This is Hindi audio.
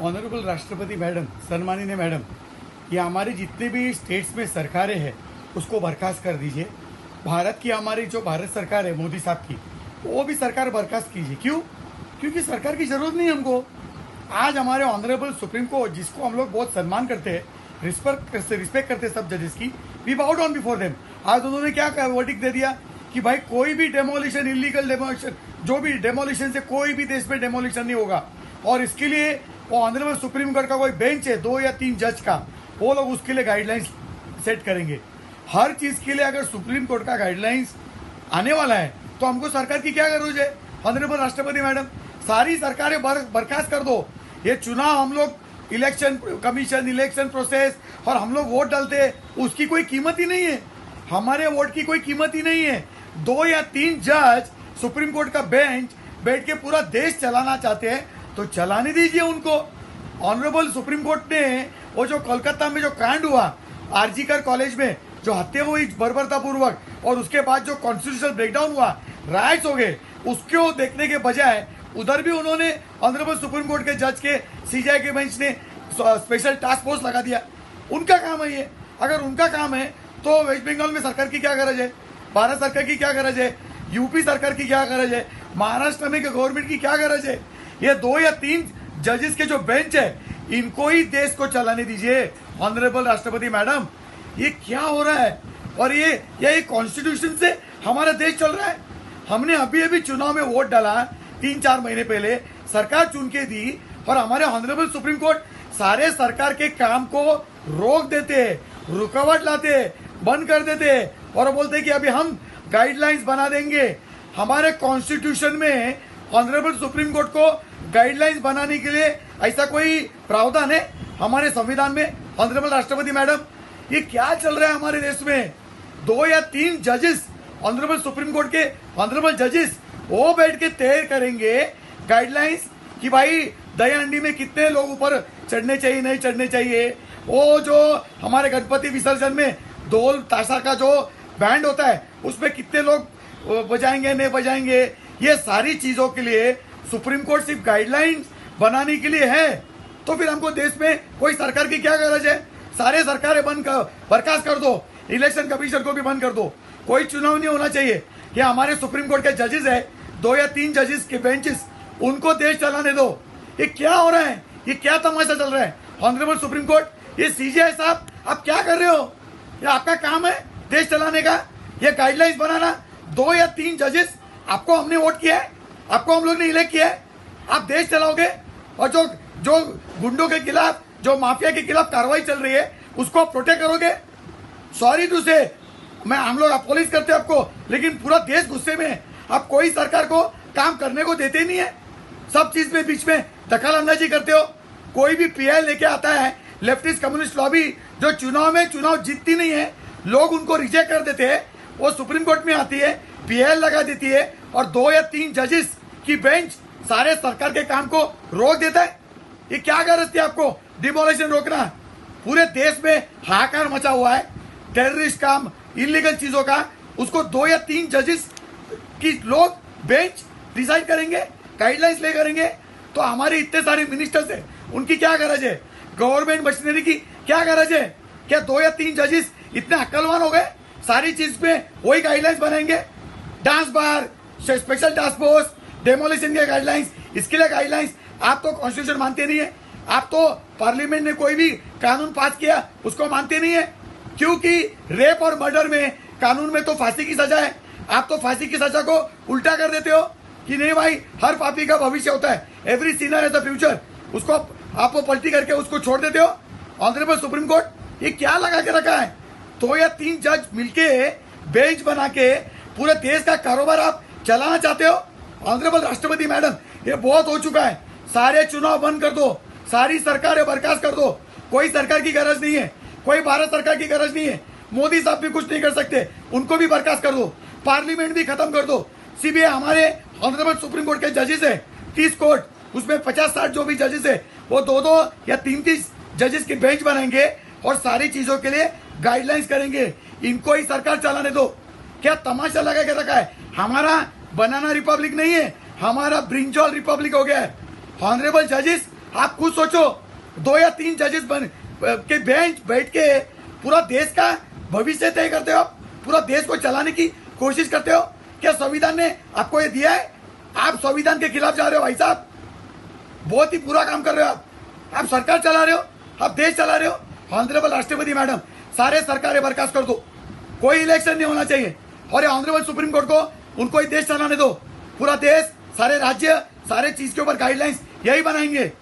ऑनरेबल राष्ट्रपति मैडम, सम्माननीय मैडम, ये हमारे जितने भी स्टेट्स में सरकारें हैं उसको बर्खास्त कर दीजिए। भारत की हमारी जो भारत सरकार है मोदी साहब की, वो भी सरकार बर्खास्त कीजिए। क्यों? क्योंकि सरकार की जरूरत नहीं हमको। आज हमारे ऑनरेबल सुप्रीम कोर्ट, जिसको हम लोग बहुत सम्मान करते हैं, रिस्पेक्ट करते हैं सब जजेस की, वी बाउ डाउन बिफोर देम। आज उन्होंने क्या वर्डिक्ट दे दिया कि भाई कोई भी डेमोलिशन, इलीगल डेमोलिशन, जो भी डेमोलिशन से कोई भी देश में डेमोलिशन नहीं होगा। और इसके लिए वो ऑनरेबल सुप्रीम कोर्ट का कोई बेंच है 2 या 3 जज का, वो लोग उसके लिए गाइडलाइंस सेट करेंगे। हर चीज के लिए अगर सुप्रीम कोर्ट का गाइडलाइंस आने वाला है तो हमको सरकार की क्या जरूरत है? ऑनरेबल राष्ट्रपति मैडम, सारी सरकारें बर्खास्त कर दो। ये चुनाव हम लोग इलेक्शन कमीशन, इलेक्शन प्रोसेस और हम लोग वोट डालते हैं, उसकी कोई कीमत ही नहीं है। हमारे वोट की कोई कीमत ही नहीं है। 2 या 3 जज सुप्रीम कोर्ट का बेंच बैठ के पूरा देश चलाना चाहते हैं तो चलाने दीजिए उनको। ऑनरेबल सुप्रीम कोर्ट ने वो जो कोलकाता में जो कांड हुआ, आरजीकर कॉलेज में जो हत्या हुई बर्बरतापूर्वक, और उसके बाद जो कॉन्स्टिट्यूशनल ब्रेकडाउन हुआ, राइट्स हो गए, उसको देखने के बजाय उधर भी उन्होंने ऑनरेबल सुप्रीम कोर्ट के जज के सीजीआई के बेंच ने स्पेशल टास्क फोर्स लगा दिया। उनका काम है ये। अगर उनका काम है तो वेस्ट बंगाल में सरकार की क्या गरज है? भारत सरकार की क्या गरज है? यूपी सरकार की क्या गरज है? महाराष्ट्र में गवर्नमेंट की क्या गरज है? ये 2 या 3 जजेस के जो बेंच है, इनको ही देश को चलाने दीजिए। ऑनरेबल राष्ट्रपति मैडम, ये क्या हो रहा है? और ये कॉन्स्टिट्यूशन से हमारा देश चल रहा है। हमने अभी चुनाव में वोट डाला 3-4 महीने पहले, सरकार चुन के दी, और हमारे ऑनरेबल सुप्रीम कोर्ट सारे सरकार के काम को रोक देते, रुकावट लाते, बंद कर देते, और बोलते कि अभी हम गाइडलाइंस बना देंगे। हमारे कॉन्स्टिट्यूशन में ऑनरेबल सुप्रीम कोर्ट को गाइडलाइंस बनाने के लिए ऐसा कोई प्रावधान है हमारे संविधान में? ऑनरेबल राष्ट्रपति मैडम, ये क्या चल रहा है हमारे देश में? 2 या 3 जजेस, ऑनरेबल सुप्रीम कोर्ट के ऑनरेबल जजेस, वो बैठ के तय करेंगे गाइडलाइंस कि भाई दया हंडी में कितने लोग ऊपर चढ़ने चाहिए, नहीं चढ़ने चाहिए। वो जो हमारे गणपति विसर्जन में ढोल ताशा का जो बैंड होता है, उसमें कितने लोग बजाएंगे, नहीं बजाएंगे। ये सारी चीजों के लिए सुप्रीम कोर्ट सिर्फ गाइडलाइंस बनाने के लिए है। तो फिर हमको देश में कोई सरकार की क्या गरज है? सारे सरकारें बर्खास्त कर दो, इलेक्शन कमीशन को भी बंद कर दो, कोई चुनाव नहीं होना चाहिए। ये हमारे सुप्रीम कोर्ट के जजेस है, 2 या 3 जजेस के बेंचेस, उनको देश चलाने दो। ये क्या हो रहा है? ये क्या तमाशा चल रहा है? ऑनरेबल सुप्रीम कोर्ट, ये सीजीआई साहब, आप क्या कर रहे हो? ये आपका काम है देश चलाने का, ये गाइडलाइंस बनाना। 2 या 3 जजेस, आपको हमने वोट किया है, आपको हम लोग ने इलेक्ट किया है, आप देश चलाओगे। और जो गुंडों के खिलाफ, जो माफिया के खिलाफ कार्रवाई चल रही है, उसको प्रोटेक्ट करोगे। सॉरी टू से, हम लोग अपोलिस करते हैं आपको, लेकिन पूरा देश गुस्से में है। आप कोई सरकार को काम करने को देते नहीं है, सब चीज में बीच में दखल अंदाजी करते हो। कोई भी पीआई लेके आता है, लेफ्टिस्ट कम्युनिस्ट लॉबी जो चुनाव जीतती नहीं है, लोग उनको रिजेक्ट कर देते हैं, वो सुप्रीम कोर्ट में आती है, पीएल लगा देती है, और 2 या 3 जजेस की बेंच सारे सरकार के काम को रोक देता है। ये क्या गरज थी आपको डिमोलिशन रोकना? पूरे देश में हाहाकार मचा हुआ है टेररिस्ट काम, इलीगल चीजों का, उसको 2 या 3 जजेस की लोग बेंच डिसाइड करेंगे, गाइडलाइंस ले करेंगे। तो हमारे इतने सारे मिनिस्टर्स है, उनकी क्या गरज है? गवर्नमेंट मशीनरी की क्या गरज है? क्या 2 या 3 जजेस इतने अक्लवान हो गए? सारी चीज में वही गाइडलाइंस बनाएंगे। Dance bar, special task force, demolition के गाइडलाइंस, इसके लिए गाइडलाइंस। आप तो कॉन्स्टिट्यूशन मानते नहीं है, आप तो पार्लियामेंट ने कोई भी कानून पास किया उसको मानते नहीं है, क्योंकि रेप और मर्डर में कानून में तो फांसी की सजा है। आप तो फांसी की सजा को उल्टा कर देते हो कि नहीं भाई, हर पापी का भविष्य होता है, every Sinner has a future, उसको आप पलटी करके उसको छोड़ देते हो। ऑनरेबल सुप्रीम कोर्ट, ये क्या लगा के रखा है? 2 या 3 जज मिलके बेंच बना के पूरे देश का कारोबार आप चलाना चाहते हो। ऑनरेबल राष्ट्रपति मैडम, ये बहुत हो चुका है। सारे चुनाव बंद कर दो, सारी सरकारें बर्खास्त कर दो। कोई सरकार की गरज नहीं है, कोई भारत सरकार की गरज नहीं है। मोदी साहब भी कुछ नहीं कर सकते, उनको भी बर्खास्त कर दो। पार्लियामेंट भी खत्म कर दो। सीबीआई, हमारे ऑनरेबल सुप्रीम कोर्ट के जजेस है 30 कोर्ट, उसमें 50-60 जो भी जजेस है, वो 2-2 या 3-3 जजेस की बेंच बनाएंगे और सारी चीजों के लिए गाइडलाइंस करेंगे। इनको ही सरकार चलाने दो। क्या तमाशा लगा के रखा है? हमारा बनाना रिपब्लिक नहीं है, हमारा ब्रिंजॉल रिपब्लिक हो गया है। ऑनरेबल जजेस आप खुद सोचो, 2 या 3 जजेस के बेंच बैठ के पूरा देश का भविष्य तय करते हो आप, पूरा देश को चलाने की कोशिश करते हो। क्या संविधान ने आपको ये दिया है? आप संविधान के खिलाफ जा रहे हो भाई साहब, बहुत ही बुरा काम कर रहे हो आप सरकार चला रहे हो, आप देश चला रहे हो। ऑनरेबल राष्ट्रपति मैडम, सारे सरकारें बर्खास्त कर दो, कोई इलेक्शन नहीं होना चाहिए, और ये ऑनरेबल सुप्रीम कोर्ट को उनको ही देश चलाने दो। पूरा देश, सारे राज्य, सारे चीज के ऊपर गाइडलाइंस यही बनाएंगे।